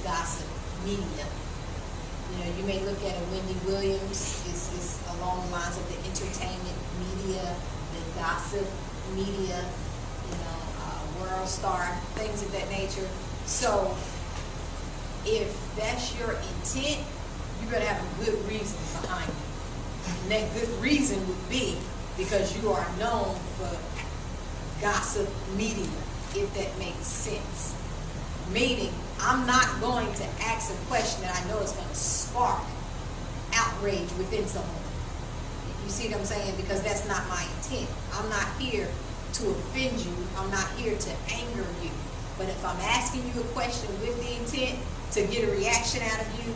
gossip media. You know, you may look at a Wendy Williams, is along the lines of the entertainment media, the gossip media, you know, World Star, things of that nature. So if that's your intent, you better have a good reason behind it. And that good reason would be because you are known for gossip media, if that makes sense. Meaning, I'm not going to ask a question that I know is going to spark outrage within someone. You see what I'm saying? Because that's not my intent. I'm not here to offend you. I'm not here to anger you. But if I'm asking you a question with the intent to get a reaction out of you,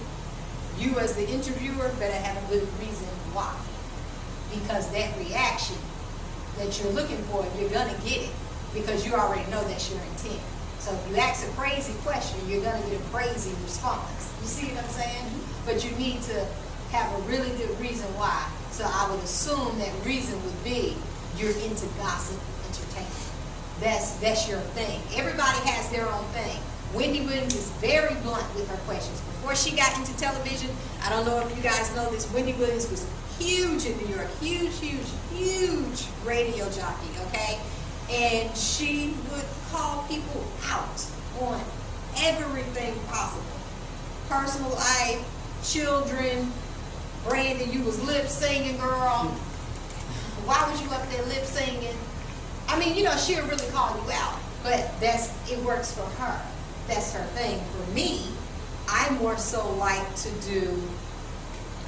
you as the interviewer better have a good reason why. Because that reaction that you're looking for, you're going to get it because you already know that's your intent. So if you ask a crazy question, you're going to get a crazy response. You see what I'm saying? But you need to have a really good reason why. So I would assume that reason would be you're into gossip entertainment. That's your thing. Everybody has their own thing. Wendy Williams is very blunt with her questions. Before she got into television, I don't know if you guys know this, Wendy Williams was huge in New York. Huge, huge, huge radio jockey, okay? And she would call people out on everything possible. Personal life, children. Brandon, you was lip singing, girl. Why was you up there lip singing? I mean, you know, she'll really call you out, but it works for her. That's her thing. For me, I more so like to do,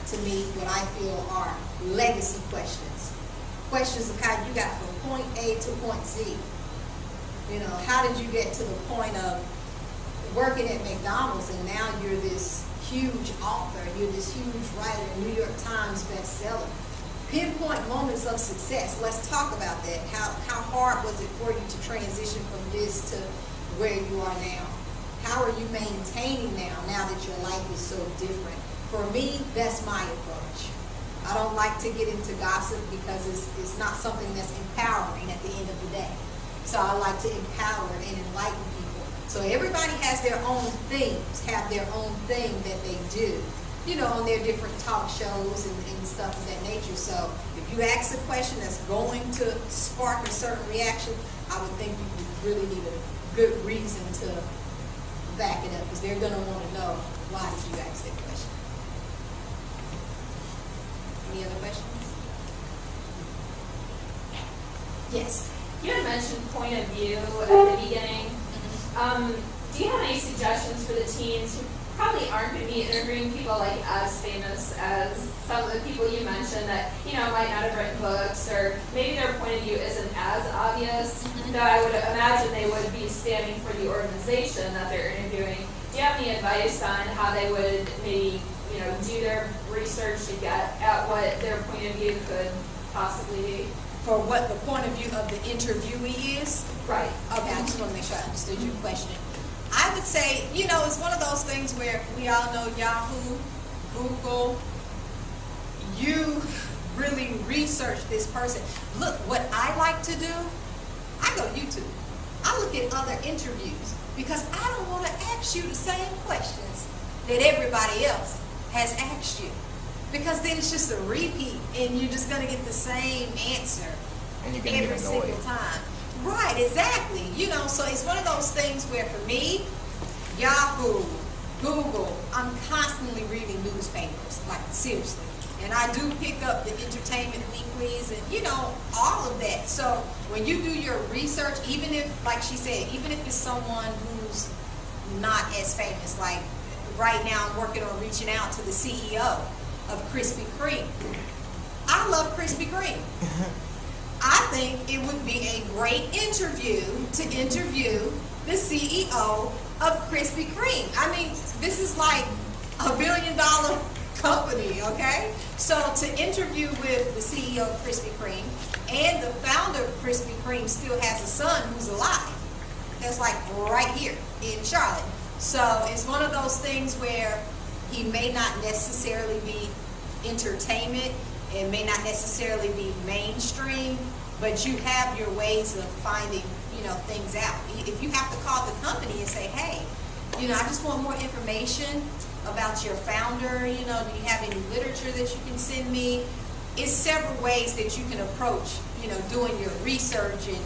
to me, what I feel are legacy questions. Questions of how you got from point A to point Z. You know, how did you get to the point of working at McDonald's and now you're this huge author, you're this huge writer, New York Times bestseller. Pinpoint moments of success. Let's talk about that. How hard was it for you to transition from this to where you are now? How are you maintaining now that your life is so different? For me, that's my approach. I don't like to get into gossip because it's not something that's empowering at the end of the day. So I like to empower and enlighten people. So everybody has their own themes, have their own thing that they do, you know, on their different talk shows and stuff of that nature. So if you ask a question that's going to spark a certain reaction, I would think you really need a good reason to back it up because they're going to want to know why did you ask that question. Any other questions? Yes. You had mentioned point of view at the beginning. Do you have any suggestions for the teens who probably aren't going to be interviewing people like as famous as some of the people you mentioned that, you know, might not have written books, or maybe their point of view isn't as obvious, that I would imagine they would be standing for the organization that they're interviewing. Do you have any advice on how they would maybe, you know, do their research to get at what their point of view could possibly be? For what the point of view of the interviewee is? Right. Okay, I just want to make sure I understood your question. I would say, you know, it's one of those things where we all know Yahoo, Google, you really research this person. Look, what I like to do, I go to YouTube. I look at other interviews because I don't want to ask you the same questions that everybody else has asked you. Because then it's just a repeat and you're just going to get the same answer every single time. Right, exactly. You know, so it's one of those things where for me, Yahoo, Google, I'm constantly reading newspapers, like seriously. And I do pick up the entertainment weeklies and, you know, all of that. So when you do your research, even if, like she said, even if it's someone who's not as famous, like right now I'm working on reaching out to the CEO of Krispy Kreme. I love Krispy Kreme. I think it would be a great interview to interview the CEO of Krispy Kreme. I mean, this is like $1 billion company, okay? So to interview with the CEO of Krispy Kreme, and the founder of Krispy Kreme still has a son who's alive. That's like right here in Charlotte. So it's one of those things where he may not necessarily be entertainment, it may not necessarily be mainstream, but you have your ways of finding, you know, things out. If you have to call the company and say, hey, You know, I just want more information about your founder. You know, do you have any literature that you can send me? It's several ways that you can approach, you know, doing your research and,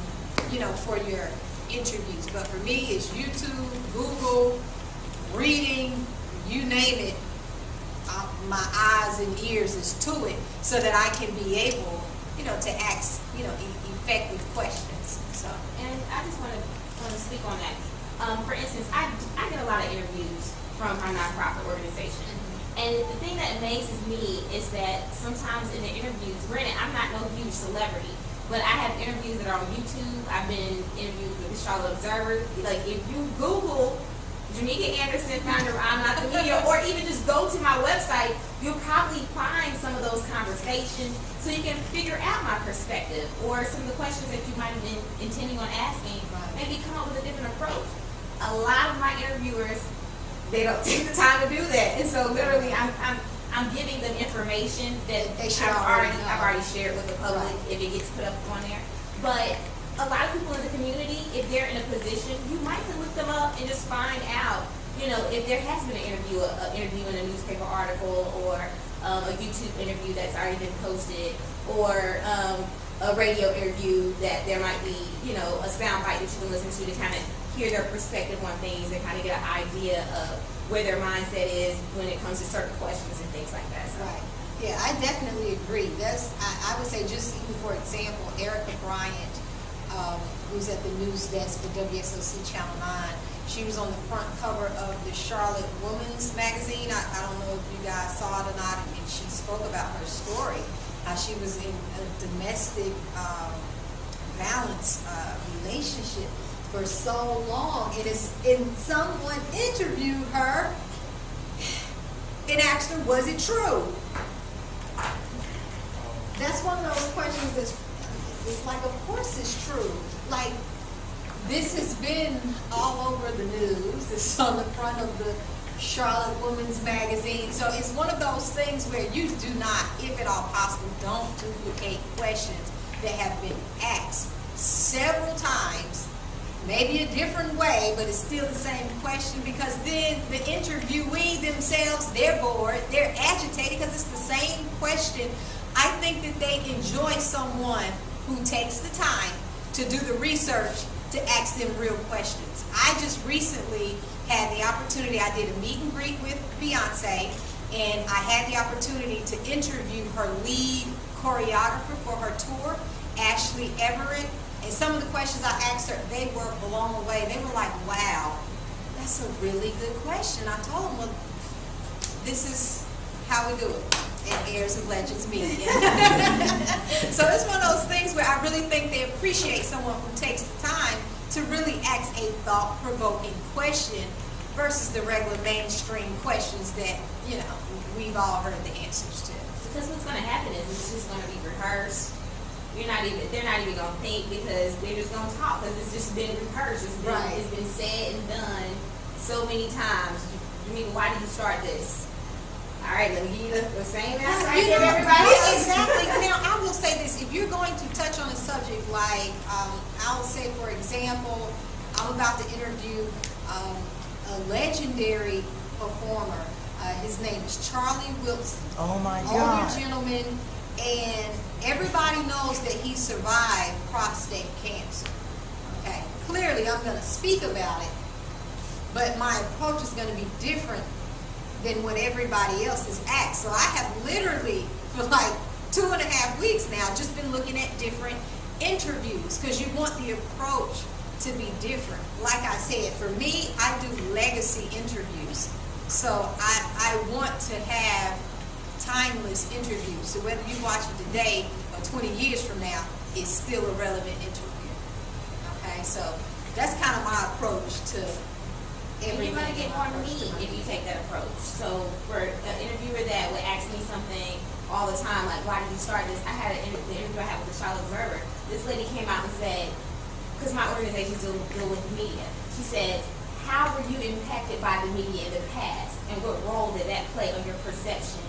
you know, for your interviews. But for me, it's YouTube, Google, reading, you name it. My eyes and ears is to it, so that I can be able, you know, to ask, you know, effective questions. So, and I just want to speak on that. For instance, I get a lot of interviews from our nonprofit organization, and the thing that amazes me is that sometimes in the interviews, granted, I'm not no huge celebrity, but I have interviews that are on YouTube. I've been interviewed with the Charlotte Observer. Like, if you Google Janika Anderson, founder of I'm Not the Media, or even just go to my website, you'll probably find some of those conversations so you can figure out my perspective or some of the questions that you might have been intending on asking, maybe come up with a different approach. A lot of my interviewers, they don't take the time to do that, and so literally I'm giving them information that they should I've already shared with the public if it gets put up on there. But a lot of people in the community, if they're in a position, you might can look them up and just find out, you know, if there has been an interview in a newspaper article, or a YouTube interview that's already been posted, or a radio interview that there might be, you know, a sound bite that you can listen to kind of hear their perspective on things and kind of get an idea of where their mindset is when it comes to certain questions and things like that. So. right. Yeah, I definitely agree. I would say, just even for example, Erica Bryant, who's at the news desk for WSOC Channel 9. She was on the front cover of the Charlotte Woman's magazine. I don't know if you guys saw it or not, and she spoke about her story, how she was in a domestic violence relationship for so long. And someone interviewed her and asked her, was it true? That's one of those questions that's, it's like, of course it's true. Like, this has been all over the news. It's on the front of the Charlotte Woman's magazine. So it's one of those things where you do not, if at all possible, don't duplicate questions that have been asked several times, maybe a different way, but it's still the same question, because then the interviewee themselves, they're bored, they're agitated because it's the same question. I think that they enjoy someone who takes the time to do the research to ask them real questions. I just recently had the opportunity, I did a meet and greet with Beyonce, and I had the opportunity to interview her lead choreographer for her tour, Ashley Everett, and some of the questions I asked her, they were blown away. They were like, wow, that's a really good question. I told them, well, this is how we do it at Heirs of Legends Media. So it's one of those things where I really think they appreciate someone who takes the time to really ask a thought-provoking question versus the regular mainstream questions that, you know, we've all heard the answers to. Because what's going to happen is it's just going to be rehearsed. They're not even going to think, because they're just going to talk, because it's just been rehearsed. It's been said and done so many times. I mean, why did you start this? All right, let me give you the same answer I give everybody else. Exactly. Now, I will say this. If you're going to touch on a subject like, I'll say, for example, I'm about to interview a legendary performer. His name is Charlie Wilson. Oh, my God. Older gentleman, and everybody knows that he survived prostate cancer. Okay. Clearly, I'm going to speak about it, but my approach is going to be different than what everybody else has asked. So I have literally, for like 2.5 weeks now, just been looking at different interviews, because you want the approach to be different. Like I said, for me, I do legacy interviews. So I want to have timeless interviews. So whether you watch it today or 20 years from now, it's still a relevant interview. Okay, so that's kind of my approach to and you're going to get more meat if you take that approach. So for an interviewer that would ask me something all the time, like, why did you start this? I had the interview I had with the Charlotte Observer. This lady came out and said, because my organization deal with media, she said, how were you impacted by the media in the past, and what role did that play on your perception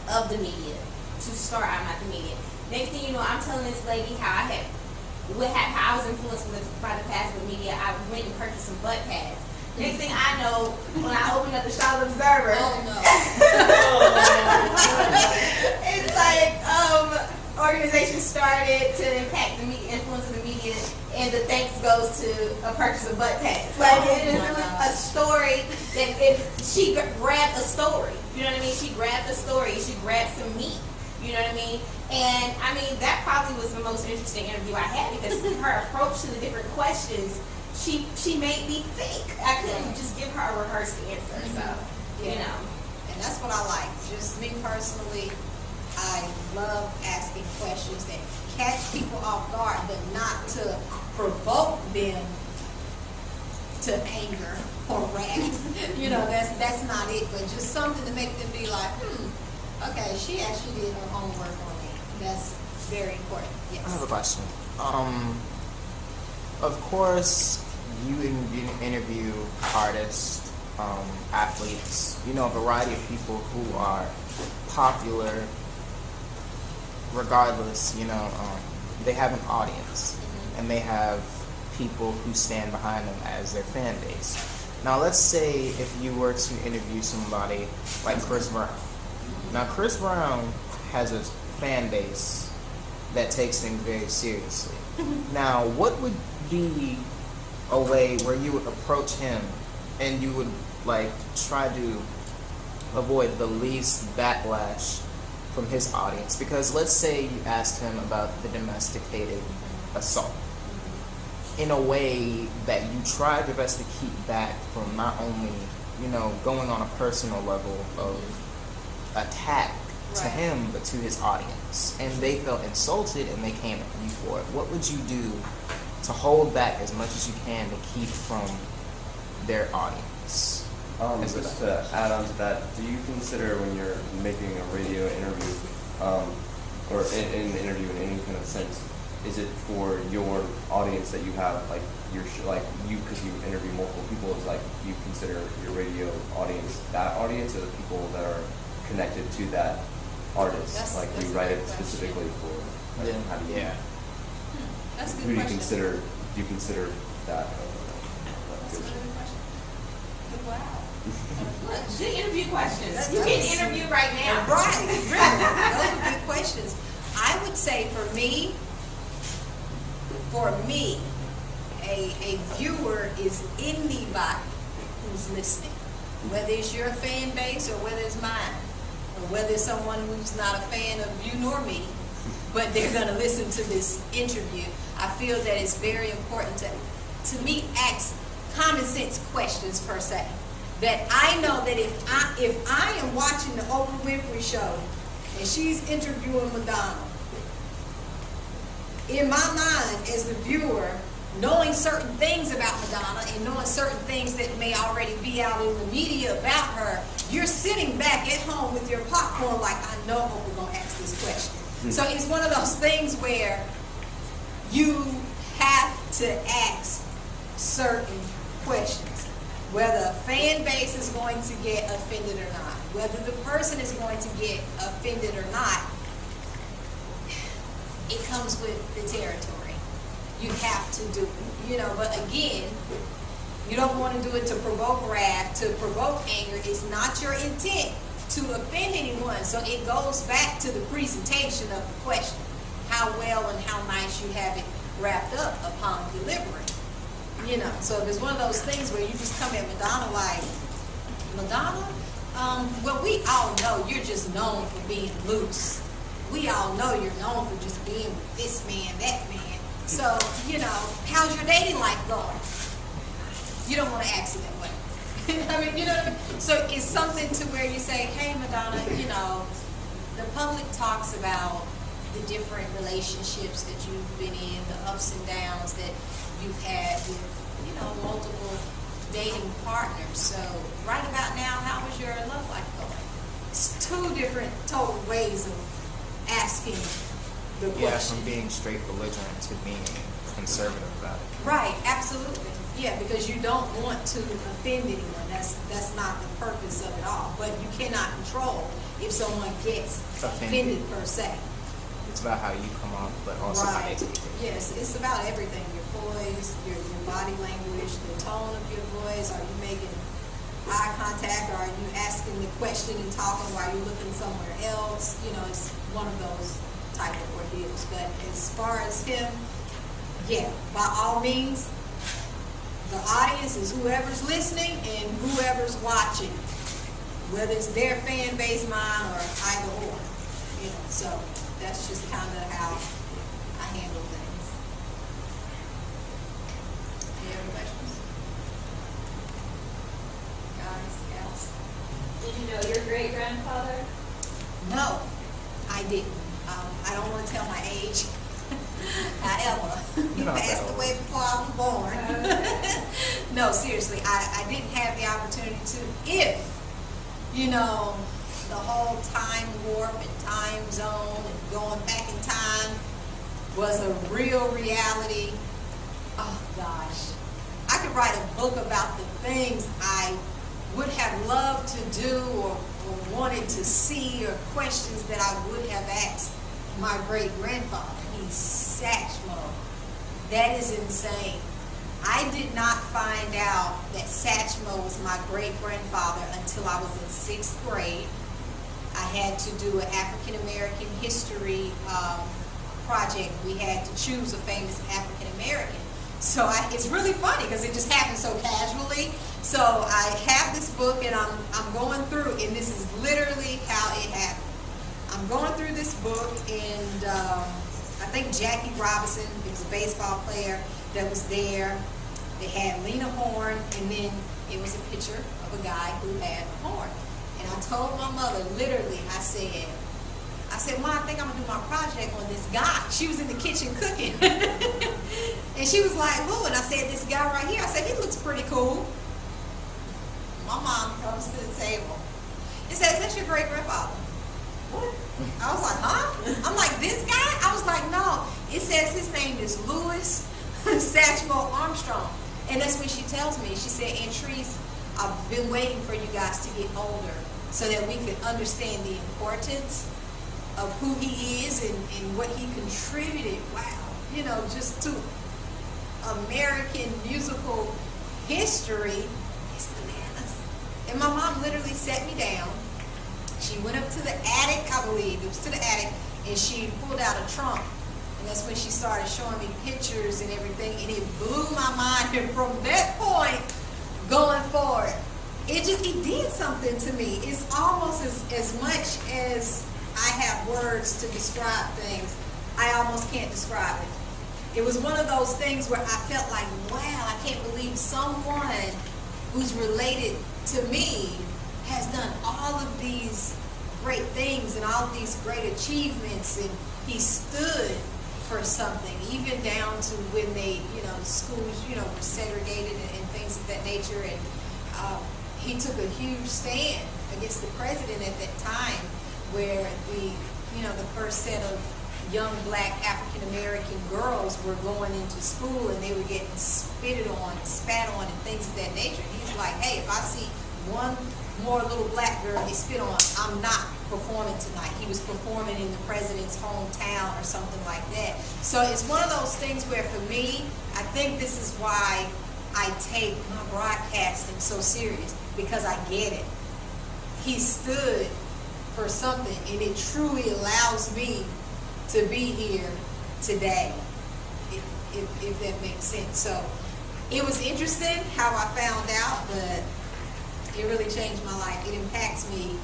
of the media to start I'm Not the Media? Next thing you know, I'm telling this lady how I was influenced by the past with media. I went and purchased some butt pads. Next thing I know, when I open up the Charlotte Observer, Oh, no. it's like organization started to impact the media, influence of the media, and the thanks goes to a purchase of butt tags. Like it is a story that she grabbed a story. You know what I mean? She grabbed a story. She grabbed some meat. You know what I mean? And I mean that probably was the most interesting interview I had because her approach to the different questions, she made me think. I couldn't just give her a rehearsed answer. So you know. And that's what I like. Just me personally, I love asking questions that catch people off guard, but not to provoke them to anger or wrath. You know, that's not it, but just something to make them be like, okay, she actually did her homework on me. That's very important. Yes. I have a question. Of course, you interview artists, athletes, you know, a variety of people who are popular. Regardless, you know, they have an audience, and they have people who stand behind them as their fan base. Now, let's say if you were to interview somebody like Chris Brown. Now, Chris Brown has a fan base that takes things very seriously. Now, what would be a way where you would approach him and you would, like, try to avoid the least backlash from his audience? Because let's say you asked him about the domesticated assault in a way that you tried your best to keep back from not only, you know, going on a personal level of attack to him, but to his audience. And they felt insulted and they came at you for it. What would you do to hold back as much as you can to keep from their audience? Just to add on to that, do you consider when you're making a radio interview, or in an interview in any kind of sense, is it for your audience that you have, like because you interview multiple people, is like you consider your radio audience that audience, or the people that are connected to that artist? Like you write it specifically for, like, how do you? Yeah. That's a good Who do you question. consider that? That's a really good question. Wow. Look, good interview questions. You can interview right now. Right, really. Those are good questions. I would say for me, a viewer is anybody who's listening. Whether it's your fan base or whether it's mine, or whether it's someone who's not a fan of you nor me, but they're going to listen to this interview. I feel that it's very important to me ask common sense questions per se. That I know that if I am watching the Oprah Winfrey show and she's interviewing Madonna, in my mind as the viewer, knowing certain things about Madonna and knowing certain things that may already be out in the media about her, you're sitting back at home with your popcorn like, I know Oprah's going to ask this question. So it's one of those things where you have to ask certain questions. Whether a fan base is going to get offended or not, whether the person is going to get offended or not, it comes with the territory. You have to do it, you know, but again, you don't want to do it to provoke wrath, to provoke anger. It's not your intent to offend anyone. So it goes back to the presentation of the question, how well and how nice you have it wrapped up upon delivery. You know, so if it's one of those things where you just come at Madonna like, Madonna, well, we all know you're just known for being loose. We all know you're known for just being with this man, that man. So, you know, how's your dating life going? You don't want to ask it that way. I mean, you know what I mean? So it's something to where you say, hey, Madonna, you know, the public talks about the different relationships that you've been in, the ups and downs that you've had with, you know, multiple dating partners. So right about now, how is your love life going? It's two different total ways of asking the question. Yeah, from being straight belligerent to being conservative about it. Right, absolutely. Yeah, because you don't want to offend anyone. That's not the purpose of it all. But you cannot control if someone gets offended per se. It's about how you come off, but also how they Right. take it. Yes, it's about everything. Your poise, your body language, the tone of your voice. Are you making eye contact, or are you asking the question and talking while you're looking somewhere else? You know, it's one of those type of ordeals. But as far as him, yeah, by all means, the audience is whoever's listening and whoever's watching, whether it's their fan base, mine, or either or. You know, so that's just kind of how I handle things. Any other questions? Guys, gals? Did you know your great-grandfather? No, I didn't. I don't want to tell my age. However, he You're not passed that old. away before I was born. Okay. No, seriously, I didn't have the opportunity to. If, you know, the whole time warp and time zone and going back in time was a real reality, oh gosh, I could write a book about the things I would have loved to do or wanted to see, or questions that I would have asked my great-grandfather. He's Satchmo. That is insane. I did not find out that Satchmo was my great-grandfather until I was in 6th grade. I had to do an African American history project. We had to choose a famous African American. So it's really funny because it just happened so casually. So I have this book and I'm going through, and this is literally how it happened. I'm going through this book, and I think Jackie Robinson, who was a baseball player that was there. They had Lena Horne, and then it was a picture of a guy who had a horn. And I told my mother, literally, I said, Mom, I think I'm gonna do my project on this guy. She was in the kitchen cooking. And she was like, who? And I said, this guy right here. I said, he looks pretty cool. My mom comes to the table. It says, that's your great-grandfather. What? I was like, huh? I'm like, this guy? I was like, no. It says his name is Louis Satchmo Armstrong. And that's what she tells me. She said, Antriece, I've been waiting for you guys to get older so that we could understand the importance of who he is and what he contributed. Wow. You know, just to American musical history. It's bananas. And my mom literally sat me down. She went up to the attic, I believe. It was to the attic. And she pulled out a trunk. And that's when she started showing me pictures and everything. And it blew my mind. And from that point, going forward, it did something to me. It's almost as much as I have words to describe things, I almost can't describe it. It was one of those things where I felt like, wow, I can't believe someone who's related to me has done all of these great things and all of these great achievements, and he stood for something, even down to when they, schools, were segregated and things of that nature. And he took a huge stand against the president at that time, where the first set of young black African American girls were going into school and they were getting spitted on, spat on, and things of that nature. And he's like, hey, if I see one more little black girl they spit on, I'm not performing tonight. He was performing in the president's hometown or something like that. So it's one of those things where, for me, I think this is why I take my broadcasting so serious, because I get it. He stood for something, and it truly allows me to be here today, if that makes sense. So it was interesting how I found out, but it really changed my life. It impacts me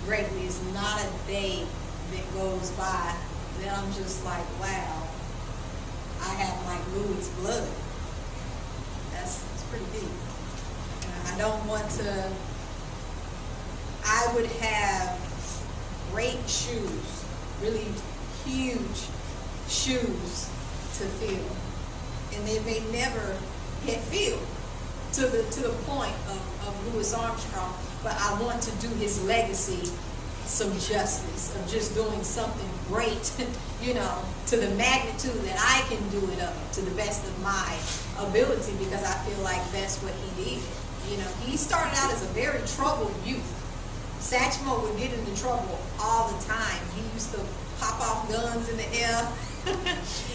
greatly. It's not a day that goes by that I'm just like, wow, I have like Louis' blood. It's pretty deep. I don't want to. I would have great shoes, really huge shoes to fill, and they may never get filled to the point of Louis Armstrong. But I want to do his legacy some justice of just doing something great, to the magnitude that I can do it up to the best of my ability, because I feel like that's what he did. He started out as a very troubled youth. Satchmo would get into trouble all the time. He used to pop off guns in the air.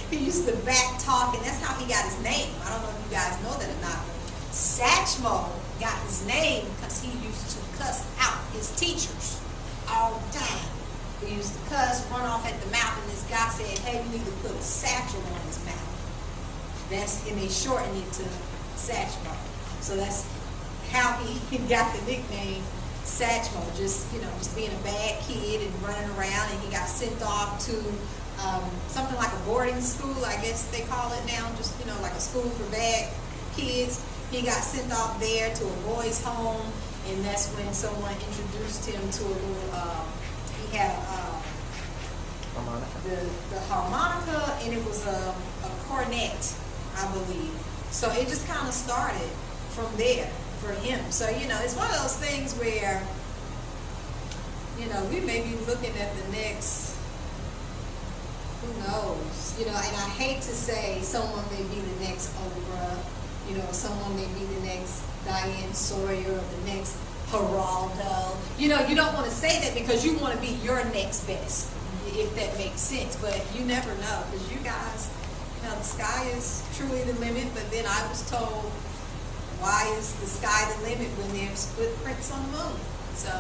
He used to back talk, and that's how he got his name. I don't know if you guys know that or not. Satchmo got his name because he used to cuss out his teachers all the time. He used to cuss, run off at the mouth, and this guy said, hey, we need to put a satchel on his mouth. And they shortened it to Satchmo. So that's how he got the nickname Satchmo, just being a bad kid and running around, and he got sent off to something like a boarding school, I guess they call it now, just like a school for bad kids. He got sent off there to a boys' home, and that's when someone introduced him to a little. He had the harmonica, and it was a cornet, I believe. So it just kind of started from there for him. So it's one of those things where we may be looking at the next. Who knows? And I hate to say someone may be the next Oprah. Someone may be the next Diane Sawyer or the next Geraldo. You don't want to say that because you want to be your next best, if that makes sense. But you never know, because you guys, the sky is truly the limit. But then I was told, why is the sky the limit when there's footprints on the moon? So